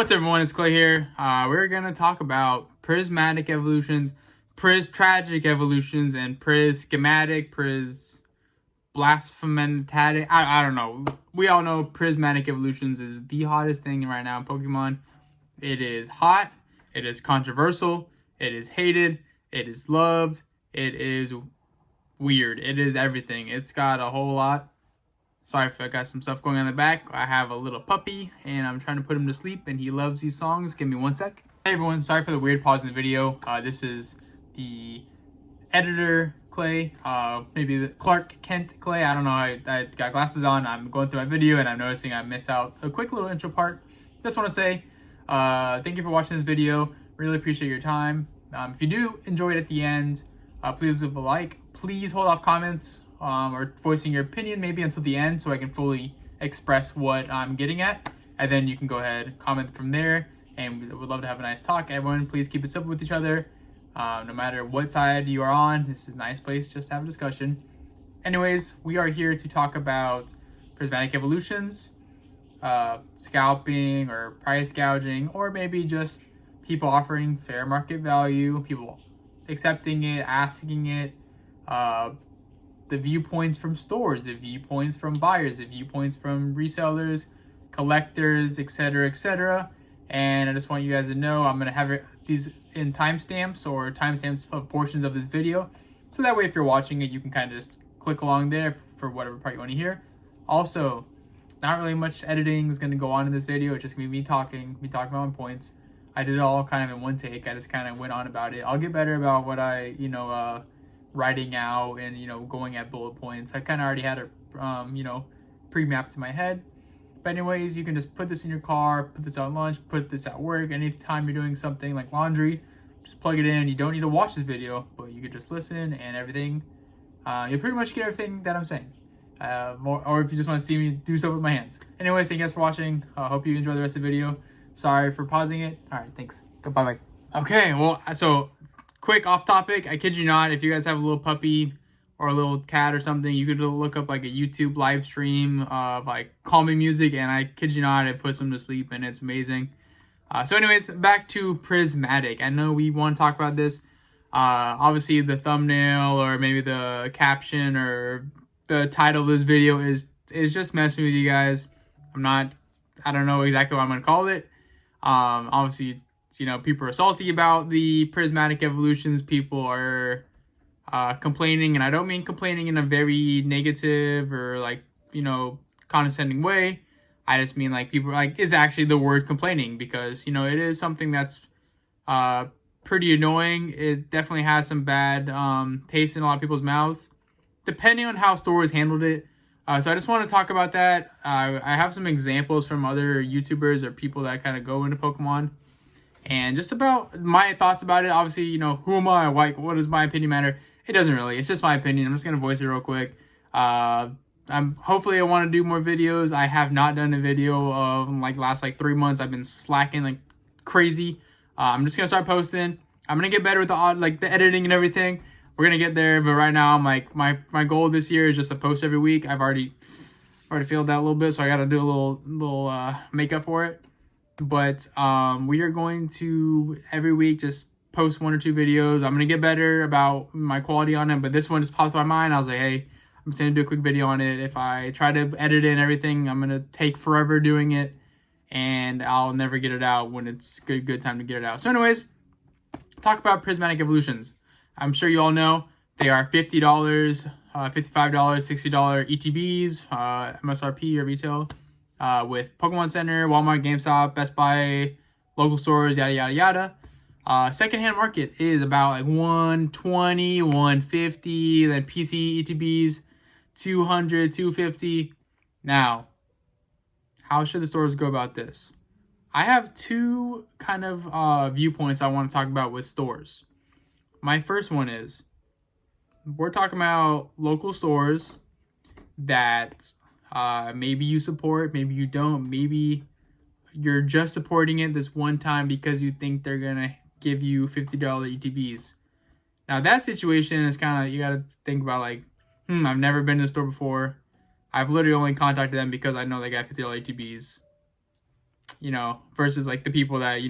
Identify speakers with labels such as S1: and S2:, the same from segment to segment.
S1: What's up, everyone? It's Clay here. We're gonna talk about prismatic evolutions, tragic evolutions, and schematic, blasphementatic. I don't know. We all know prismatic evolutions is the hottest thing right now in Pokemon. It is hot. It is controversial. It is hated. It is loved. It is weird. It is everything. It's got a whole lot. Sorry if I got some stuff going on in the back. I have a little puppy, and I'm trying to put him to sleep, and he loves these songs. Give me 1 sec. Hey, everyone. Sorry for the weird pause in the video. This is the editor, Clay. Maybe the Clark Kent Clay. I don't know. I got glasses on. I'm going through my video, and I'm noticing I miss out a quick little intro part. Just want to say thank you for watching this video. Really appreciate your time. If you do enjoy it at the end, please leave a like. Please hold off comments or voicing your opinion maybe until the end so I can fully express what I'm getting at. And then you can go ahead and comment from there. And we would love to have a nice talk. Everyone, please keep it simple with each other. No matter what side you are on, this is a nice place just to have a discussion. Anyways, we are here to talk about prismatic evolutions, scalping or price gouging, or maybe just people offering fair market value, people accepting it, asking it, the viewpoints from stores, the viewpoints from buyers, the viewpoints from resellers, collectors, etc., etc. And I just want you guys to know I'm gonna have these in timestamps or timestamps of portions of this video, so that way if you're watching it, you can kind of just click along there for whatever part you want to hear. Also, not really much editing is gonna go on in this video. It's just gonna be me talking about my points. I did it all kind of in one take. I just kind of went on about it. I'll get better about what I, writing out and, going at bullet points. I kind of already had it, pre-mapped to my head. But anyways, you can just put this in your car, put this out lunch, put this at work. Anytime you're doing something like laundry, just plug it in. You don't need to watch this video, but you could just listen and everything. You'll pretty much get everything that I'm saying. Or if you just want to see me do stuff with my hands. Anyways, thank you guys for watching. Hope you enjoy the rest of the video. Sorry for pausing it. All right, thanks. Goodbye. Okay, well, so quick off topic. I kid you not, if you guys have a little puppy or a little cat or something, you could look up like a YouTube live stream of like calming music, and I kid you not, it puts them to sleep, and it's amazing. So anyways, back to prismatic. I know we want to talk about this. Obviously, the thumbnail or maybe the caption or the title of this video is just messing with you guys. I don't know exactly what I'm going to call it. Obviously, people are salty about the prismatic evolutions. People are complaining, and I don't mean complaining in a very negative or condescending way. I just mean people it's actually the word complaining, because it is something that's pretty annoying. It definitely has some bad taste in a lot of people's mouths, depending on how stores handled it. So I just want to talk about that. I have some examples from other YouTubers or people that kind of go into Pokemon, and just about my thoughts about it. Obviously, who am I? What does my opinion matter? It doesn't really. It's just my opinion. I'm just going to voice it real quick. Hopefully I want to do more videos. I have not done a video of last 3 months. I've been slacking like crazy. I'm just going to start posting. I'm going to get better with the editing and everything. We're going to get there. But right now, I'm my goal this year is just to post every week. I've already failed that a little bit, so I got to do a little makeup for it. But we are going to every week just post 1 or 2 videos. I'm going to get better about my quality on it, but this one just popped to my mind. I was like, hey, I'm just going to do a quick video on it. If I try to edit it and everything, I'm going to take forever doing it, and I'll never get it out when it's good time to get it out. So anyways, talk about prismatic evolutions. I'm sure you all know they are $50, $55, $60 ETBs, MSRP or retail, with Pokemon Center, Walmart, GameStop, Best Buy, local stores, yada, yada, yada. Secondhand market is about $120, $150, then PC ETBs, $200, $250. Now, how should the stores go about this? I have 2 kind of viewpoints I want to talk about with stores. My first one is, we're talking about local stores that maybe you support, maybe you don't, maybe you're just supporting it this one time because you think they're going to give you $50 ETBs. Now, that situation is kind of, you got to think about I've never been to the store before. I've literally only contacted them because I know they got $50 ATBs. versus like the people that,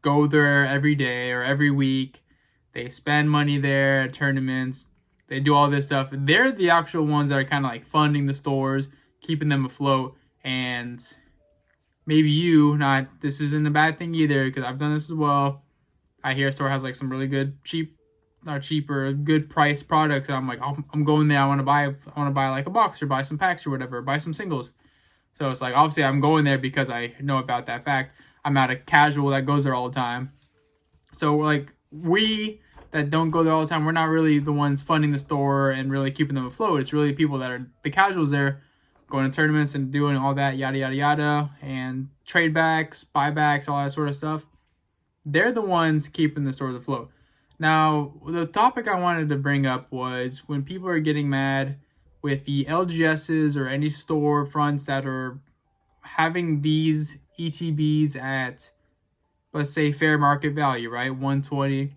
S1: go there every day or every week. They spend money there at tournaments. They do all this stuff. They're the actual ones that are kind of like funding the stores, keeping them afloat. And maybe this isn't a bad thing either, because I've done this as well. I hear a store has like some really good good price products, and I'm like, I'm going there. I want to buy like a box or buy some packs or whatever, buy some singles. So it's like, obviously I'm going there because I know about that fact. I'm not a casual that goes there all the time. So like, we that don't go there all the time, we're not really the ones funding the store and really keeping them afloat. It's really people that are the casuals there, going to tournaments and doing all that yada yada yada, and trade backs, buybacks, all that sort of stuff. They're the ones keeping the stores afloat. Now, the topic I wanted to bring up was when people are getting mad with the LGSs or any store fronts that are having these ETBs at, let's say, fair market value, right? $120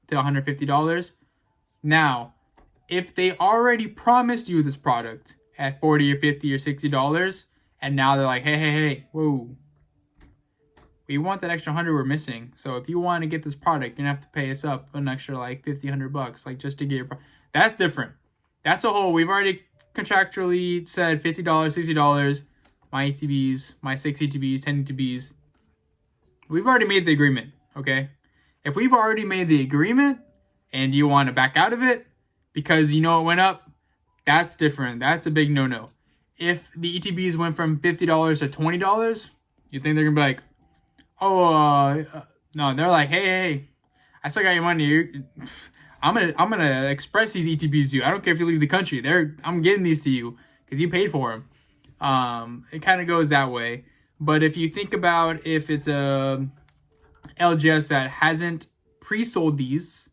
S1: to $150. Now, if they already promised you this product at $40 or $50 or $60, and now they're like, hey, whoa, we want that extra 100 we're missing. So if you want to get this product, you're gonna have to pay us up an extra like $50-100, like just to get your that's different. That's a whole, we've already contractually said $50, $60, my ETBs, my 6 ETBs, 10 ETBs. We've already made the agreement, okay? If we've already made the agreement and you want to back out of it because it went up, that's different. That's a big no-no. If the ETBs went from $50 to $20, you think they're gonna be like, no, they're like, hey, I still got your money. I'm gonna express these ETBs to you. I don't care if you leave the country. I'm getting these to you because you paid for them. It kind of goes that way. But if you think about if it's a LGS that hasn't pre-sold these,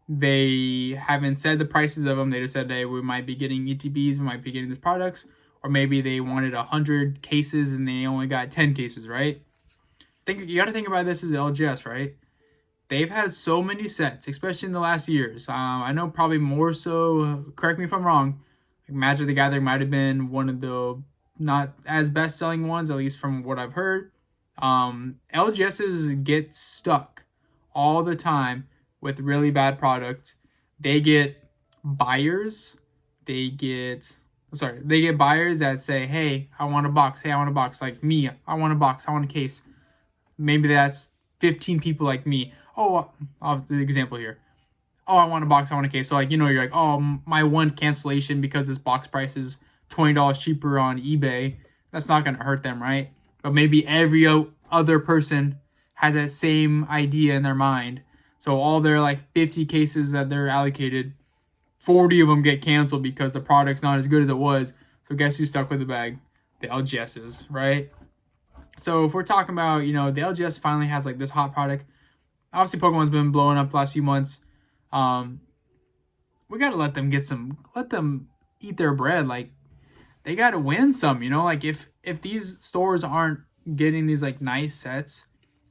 S1: they haven't said the prices of them. They just said, hey, we might be getting ETBs, we might be getting these products, or maybe they wanted 100 cases and they only got 10 cases, right? You got to think about this as LGS, right? They've had so many sets, especially in the last years. I know probably more so, correct me if I'm wrong, Magic the Gathering might have been one of the not as best-selling ones, at least from what I've heard. LGSs get stuck all the time with really bad products. They get buyers. They get buyers that say, hey, I want a box. Hey, I want a box. Like me, I want a box. I want a case. Maybe that's 15 people like me. Oh, I'll have the example here. Oh, I want a box, I want a case. So like, you're like, oh, my one cancellation because this box price is $20 cheaper on eBay. That's not going to hurt them, right? But maybe every other person has that same idea in their mind. So all their like 50 cases that they're allocated, 40 of them get canceled because the product's not as good as it was. So guess who's stuck with the bag? The LGSs, right? So if we're talking about, the LGS finally has like this hot product. Obviously, Pokemon's been blowing up the last few months. We got to let them eat their bread. Like, they got to win some, like if these stores aren't getting these like nice sets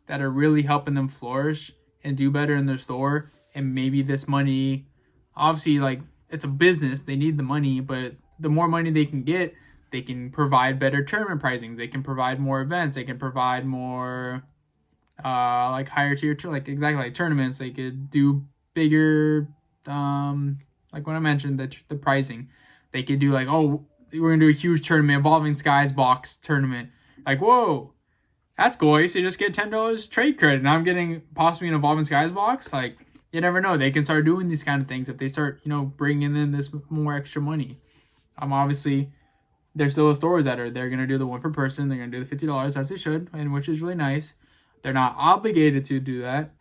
S1: that are really helping them flourish and do better in their store, and maybe this money, obviously, like, it's a business, they need the money, but the more money they can get, they can provide better tournament pricings. They can provide more events. They can provide more, like higher tier, like tournaments. They could do bigger, like when I mentioned the pricing. They could do like, oh, we're gonna do a huge tournament, Evolving Skies box tournament. Like, whoa, that's cool. I used to just get $10 trade credit, and I'm getting possibly an Evolving Skies box. Like, you never know. They can start doing these kind of things if they start, bringing in this more extra money. Obviously, there's still stores that they're going to do the one per person. They're going to do the $50 as they should, and which is really nice. They're not obligated to do that.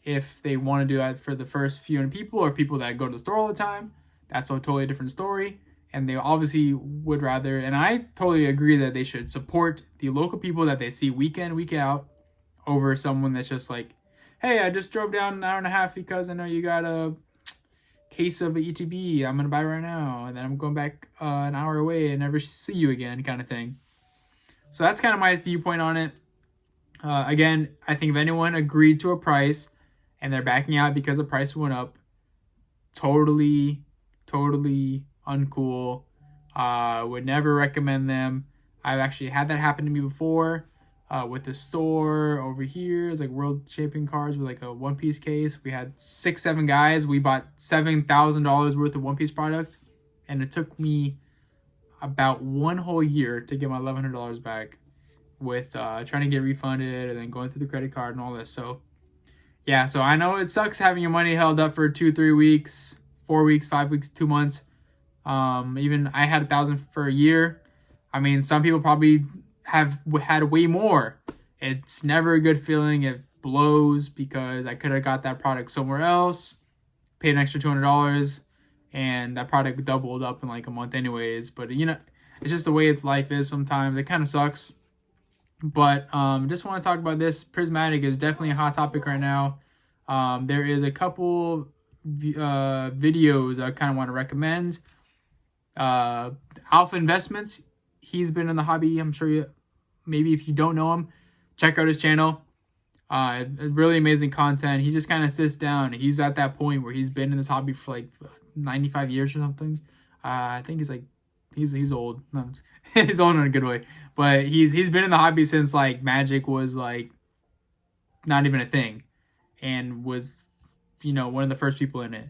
S1: If they want to do that for the first few people or people that go to the store all the time, that's a totally different story. And they obviously would rather, and I totally agree that they should support the local people that they see week in, week out over someone that's just like, hey, I just drove down an hour and a half because I know you got a case of ETB. I'm going to buy right now. And then I'm going back an hour away and never see you again kind of thing. So that's kind of my viewpoint on it. Again, I think if anyone agreed to a price and they're backing out because the price went up, totally uncool. Would never recommend them. I've actually had that happen to me before. with the store over here is like world champion cards with like a One Piece case. We had 6-7 guys. We bought $7,000 worth of One Piece product, and it took me about 1 whole year to get my $1,100 back with trying to get refunded and then going through the credit card and all this. So yeah, so I know it sucks having your money held up for 2-3 weeks, 4 weeks, 5 weeks, 2 months. Even I had 1,000 for a year. I mean, some people probably have had way more. It's never a good feeling. It blows because I could have got that product somewhere else, paid an extra $200, and that product doubled up in like a month anyways. But you know, it's just the way life is sometimes. It kind of sucks. But just want to talk about this. Prismatic is definitely a hot topic right now. There is a couple videos I kind of want to recommend. Alpha Investments, he's been in the hobby. I'm sure maybe if you don't know him, check out his channel. Really amazing content. He just kind of sits down. He's at that point where he's been in this hobby for like 95 years or something. I think he's like, he's old. No, he's old in a good way. But he's been in the hobby since like Magic was like not even a thing, and was, you know, one of the first people in it.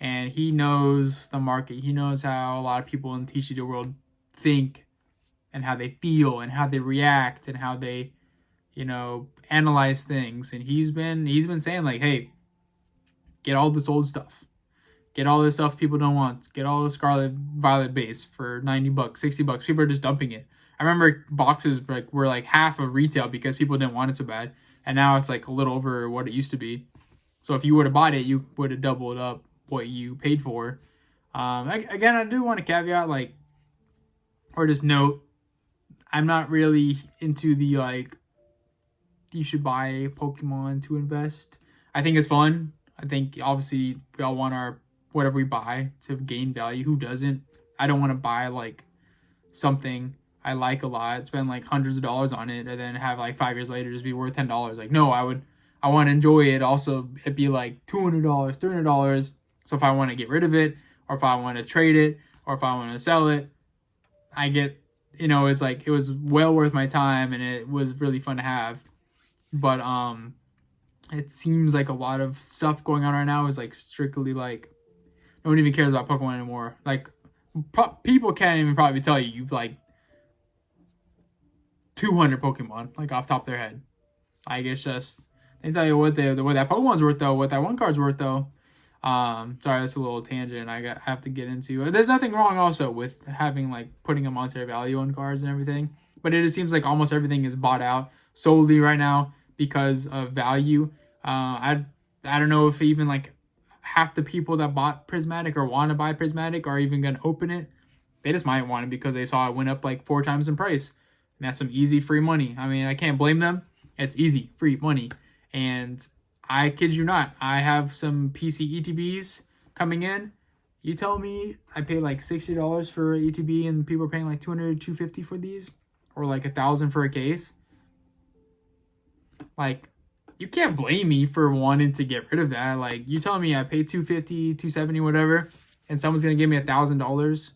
S1: And he knows the market. He knows how a lot of people in the TCG world think and how they feel and how they react and how they, you know, analyze things. And he's been saying like, hey, get all this old stuff. Get all this stuff people don't want. Get all the Scarlet Violet base for $90, $60. People are just dumping it. I remember boxes were like half of retail because people didn't want it so bad. And now it's like a little over what it used to be. So if you would have bought it, you would have doubled up what you paid for. Again, I do want to caveat, like, or just note, I'm not really into the, like, you should buy Pokemon to invest. I think it's fun. I think, obviously, we all want our, whatever we buy to gain value. Who doesn't? I don't want to buy, like, something I like a lot, spend, like, hundreds of dollars on it, and then have, like, 5 years later just be worth $10. Like, no, I want to enjoy it. Also, it'd be, like, $200, $300. So if I want to get rid of it, or if I want to trade it, or if I want to sell it, I get, you know, it's like, it was well worth my time, and it was really fun to have. But it seems like a lot of stuff going on right now is like strictly like, no one even cares about Pokemon anymore. Like, people can't even probably tell you've like 200 Pokemon, like off the top of their head. Like, it's just, they tell you what that Pokemon's worth though, what that one card's worth though. Sorry, that's a little tangent I have to get into. There's nothing wrong also with having like putting a monetary value on cards and everything, but it just seems like almost everything is bought out solely right now because of value. I don't know if even like half the people that bought Prismatic or want to buy Prismatic are even going to open it. They just might want it because they saw it went up like 4 times in price, and that's some easy free money. I mean, I can't blame them. It's easy free money. And I kid you not, I have some PC ETBs coming in. You tell me I pay like $60 for ETB and people are paying like $200, $250 for these, or like $1,000 for a case. Like, you can't blame me for wanting to get rid of that. Like, you tell me I pay $250, $270, whatever, and someone's gonna give me $1,000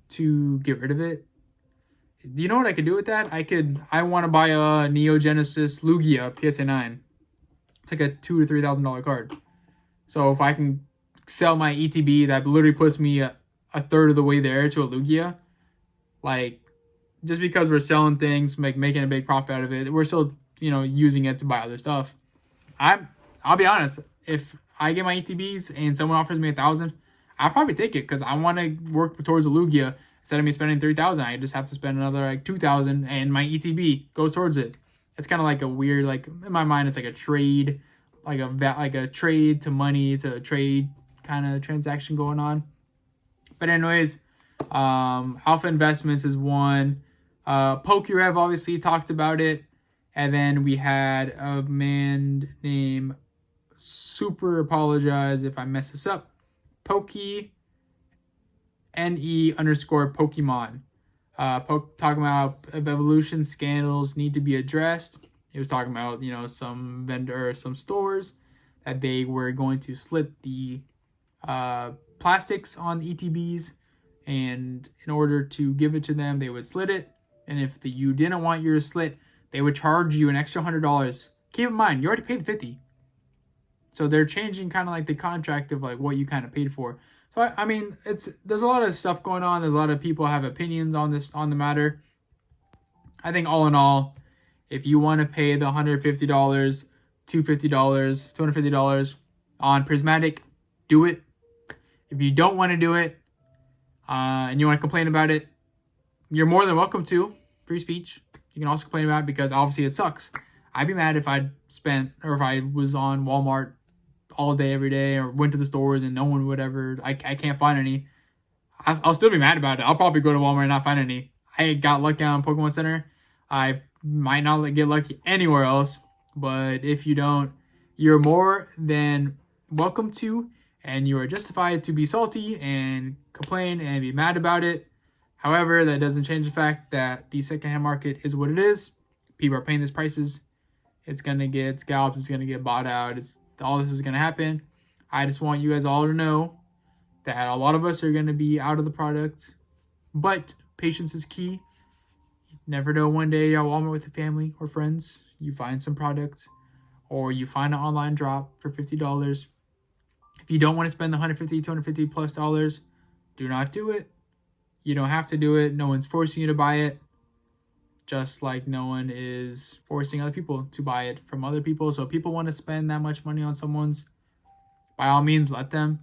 S1: to get rid of it. Do you know what I could do with that? I want to buy a Neo Genesis Lugia PSA 9. It's like a $2,000 to $3,000 card. So if I can sell my ETB, that literally puts me a third of the way there to a Lugia. Like, just because we're selling things, making a big profit out of it, we're still, you know, using it to buy other stuff. I'll be honest, if I get my ETBs and someone offers me $1,000, I'll probably take it because I want to work towards a Lugia. Instead of me spending $3,000, I just have to spend another like $2,000, and my ETB goes towards it. It's kind of like a weird, like, in my mind, it's like a trade, like a trade to money to trade kind of transaction going on. But anyways, Alpha Investments is one. PokeRev obviously talked about it. And then we had a man named, super apologize if I mess this up, NE_Pokemon. Talking about evolution scandals need to be addressed. He was talking about, you know, some stores that they were going to slit the plastics on the ETBs, and in order to give it to them, they would slit it. And if you didn't want your slit, they would charge you an extra $100. Keep in mind, you already paid the 50. So they're changing kind of like the contract of like what you kind of paid for. So I mean, there's a lot of stuff going on. There's a lot of people have opinions on the matter. I think all in all, if you want to pay the $150, $250, $250 on Prismatic, do it. If you don't want to do it, and you want to complain about it, you're more than welcome to. Free speech. You can also complain about it because obviously it sucks. I'd be mad if I was on Walmart all day, every day, or went to the stores and no one would ever, I can't find any. I'll still be mad about it. I'll probably go to Walmart and not find any. I got lucky on Pokemon Center. I might not get lucky anywhere else. But if you don't, you're more than welcome to, and you are justified to be salty and complain and be mad about it. However, that doesn't change the fact that the secondhand market is what it is. People are paying these prices. It's going to get scalped. It's going to get bought out. All this is going to happen. I just want you guys all to know that a lot of us are going to be out of the product. But patience is key. You never know, one day you're at Walmart with a family or friends. You find some product, or you find an online drop for $50. If you don't want to spend the $150, $250 plus dollars, do not do it. You don't have to do it. No one's forcing you to buy it. Just like no one is forcing other people to buy it from other people. So if people want to spend that much money on someone's, by all means, let them.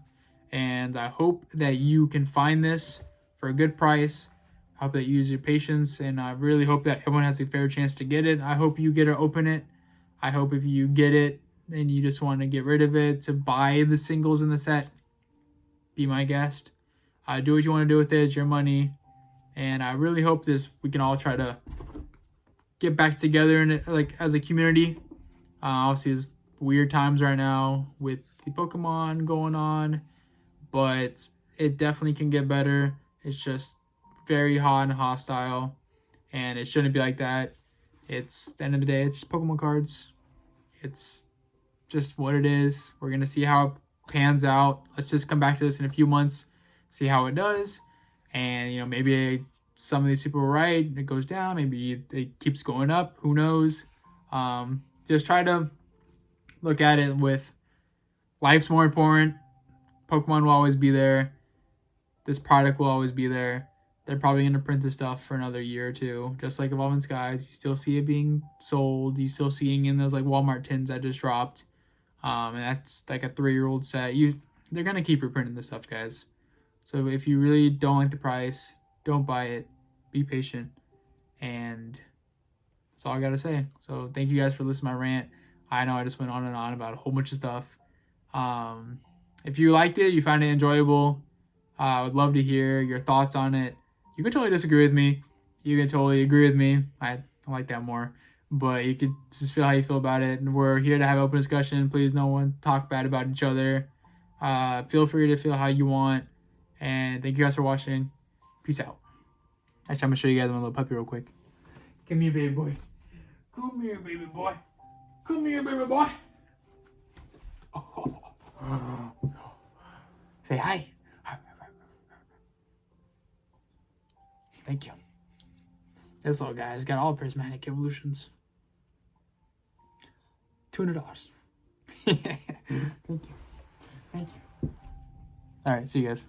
S1: And I hope that you can find this for a good price. I hope that you use your patience. And I really hope that everyone has a fair chance to get it. I hope you get to open it. I hope if you get it and you just want to get rid of it, to buy the singles in the set, be my guest. Do what you want to do with it. It's your money. And I really hope we can all try to get back together and like as a community. Obviously, it's weird times right now with the Pokemon going on, but it definitely can get better. It's just very hot and hostile, and it shouldn't be like that. It's the end of the day, it's Pokemon cards. It's just what it is. We're gonna see how it pans out. Let's just come back to this in a few months, see how it does, and maybe some of these people were right. It goes down. Maybe it keeps going up. Who knows? Just try to look at it with life's more important. Pokemon will always be there. This product will always be there. They're probably going to print this stuff for another year or two. Just like Evolving Skies, you still see it being sold. You still seeing in those like Walmart tins that just dropped. And that's like a 3-year-old set. They're going to keep reprinting this stuff, guys. So if you really don't like the price, don't buy it. Be patient. And that's all I got to say. So thank you guys for listening to my rant. I know I just went on and on about a whole bunch of stuff. If you liked it, you found it enjoyable, I would love to hear your thoughts on it. You can totally disagree with me. You can totally agree with me. I like that more. But you could just feel how you feel about it. And we're here to have an open discussion. Please, no one talk bad about each other. Feel free to feel how you want. And thank you guys for watching. Peace out. Actually, I'm going to show you guys my little puppy real quick. Come here, baby boy. Come here, baby boy. Come here, baby boy. Oh. Say hi. Thank you. This little guy's got all Prismatic Evolutions. $200. Thank you. Thank you. All right, see you guys.